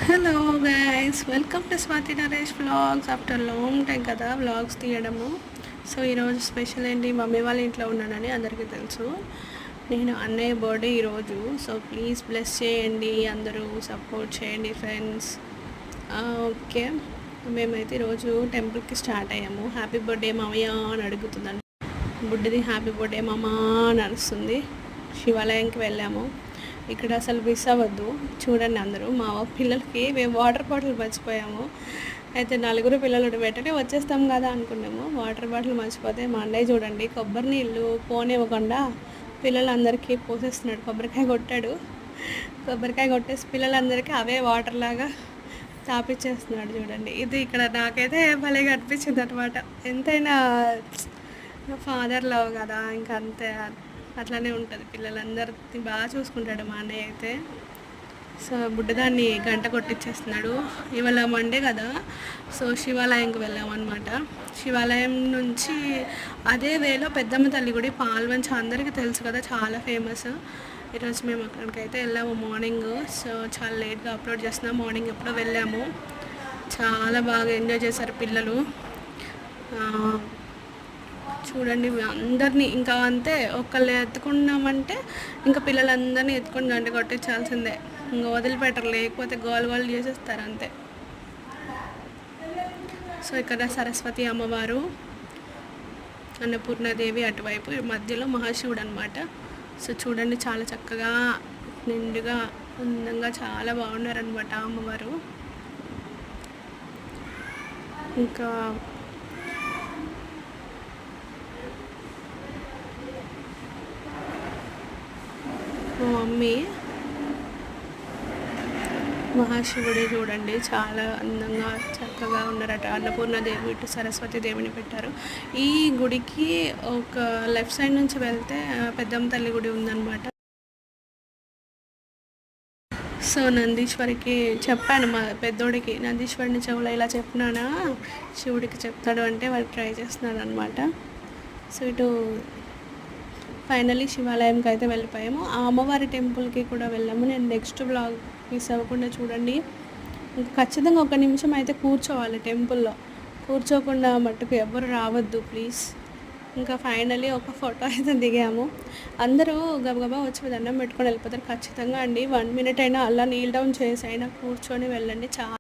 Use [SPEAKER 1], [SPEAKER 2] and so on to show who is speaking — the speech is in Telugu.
[SPEAKER 1] Hello guys, welcome to Swathi Naresh vlogs. After long time కదా వ్లాగ్స్ తీయడము. సో ఈరోజు స్పెషల్ ఏంటి, మమ్మీ వాళ్ళ ఇంట్లో ఉన్నానని అందరికీ తెలుసు. నేను అన్నయ్య బర్త్డే ఈరోజు. సో ప్లీజ్ బ్లెస్ చేయండి, అందరూ సపోర్ట్ చేయండి ఫ్రెండ్స్. ఓకే, మేమైతే ఈరోజు టెంపుల్కి స్టార్ట్ అయ్యాము. హ్యాపీ బర్త్డే మామయ్య అని అడుగుతుందండి. బుడ్డిది హ్యాపీ బర్త్డే మామా అని అరుస్తుంది. శివాలయంకి వెళ్ళాము. ఇక్కడ అసలు మిస్ అవ్వద్దు. చూడండి అందరూ, మా పిల్లలకి మేము వాటర్ బాటిల్ మర్చిపోయాము. అయితే నలుగురు పిల్లలు వెంటనే వచ్చేస్తాం కదా అనుకున్నాము. వాటర్ బాటిల్ మర్చిపోతే మా అన్నయ్య చూడండి, కొబ్బరి నీళ్ళు పోనివ్వకుండా పిల్లలందరికీ పోసేస్తున్నాడు. కొబ్బరికాయ కొట్టాడు. కొబ్బరికాయ కొట్టేసి పిల్లలందరికీ అవే వాటర్ లాగా తాపిచ్చేస్తున్నాడు. చూడండి, ఇది ఇక్కడ నాకైతే భలేగా అనిపించింది అనమాట. ఎంతైనా ఫాదర్ లవ్ కదా, ఇంకా అంతే, అట్లానే ఉంటుంది. పిల్లలందరినీ బాగా చూసుకుంటాడు మా అన్నయ్య అయితే. సో బుడ్డదాన్ని గంట కొట్టించేస్తున్నాడు. ఇవాళ మండే కదా, సో శివాలయంకి వెళ్ళామన్నమాట. శివాలయం నుంచి అదే వేలో పెద్దమ్మ తల్లి గుడి పాల్వంచ అందరికీ తెలుసు కదా, చాలా ఫేమస్. ఈరోజు మేము అక్కడికైతే వెళ్ళాము మార్నింగ్. సో చాలా లేట్గా అప్లోడ్ చేస్తున్నాం. మార్నింగ్ ఎప్పుడో వెళ్ళాము. చాలా బాగా ఎంజాయ్ చేశారు పిల్లలు. చూడండి అందరినీ, ఇంకా అంతే, ఒకళ్ళు ఎత్తుకున్నామంటే ఇంకా పిల్లలందరినీ ఎత్తుకొని గంట కొట్టించాల్సిందే. ఇంకా వదిలిపెట్టరు, లేకపోతే గోల్ గోల్ చేసేస్తారు అంతే. సో ఇక్కడ సరస్వతి అమ్మవారు, అన్నపూర్ణాదేవి అటువైపు, మధ్యలో మహాశివుడు అనమాట. సో చూడండి, చాలా చక్కగా నిండుగా అందంగా చాలా బాగున్నారనమాట అమ్మవారు. ఇంకా మా మమ్మీ మహాశివుడే చూడండి, చాలా అందంగా చక్కగా ఉన్నారట. అన్నపూర్ణాదేవి ఇటు సరస్వతి దేవిని పెట్టారు. ఈ గుడికి ఒక లెఫ్ట్ సైడ్ నుంచి వెళ్తే పెద్దమ్మ తల్లి గుడి ఉందన్నమాట. సో నందీశ్వరికి చెప్పాను, మా పెద్దోడికి నందీశ్వరిని చెవులో ఇలా చెప్పినానా, శివుడికి చెప్తాడు అంటే వాడు ట్రై చేస్తున్నాడు అనమాట. సో ఇటు ఫైనలీ శివాలయంకి అయితే వెళ్ళిపోయాము. ఆ అమ్మవారి టెంపుల్కి కూడా వెళ్ళాము. నేను నెక్స్ట్ బ్లాగ్ మిస్ అవ్వకుండా చూడండి. ఇంకా ఖచ్చితంగా ఒక నిమిషం అయితే కూర్చోవాలి టెంపుల్లో. కూర్చోకుండా మట్టుకు ఎవరు రావద్దు ప్లీజ్. ఇంకా ఫైనలీ ఒక ఫోటో అయితే దిగాము. అందరూ గబగబా వచ్చి దండం పెట్టుకొని వెళ్ళిపోతారు. ఖచ్చితంగా అండి 1 minute అయినా అలా నీల్ డౌన్ చేసి అయినా కూర్చొని వెళ్ళండి. చాలా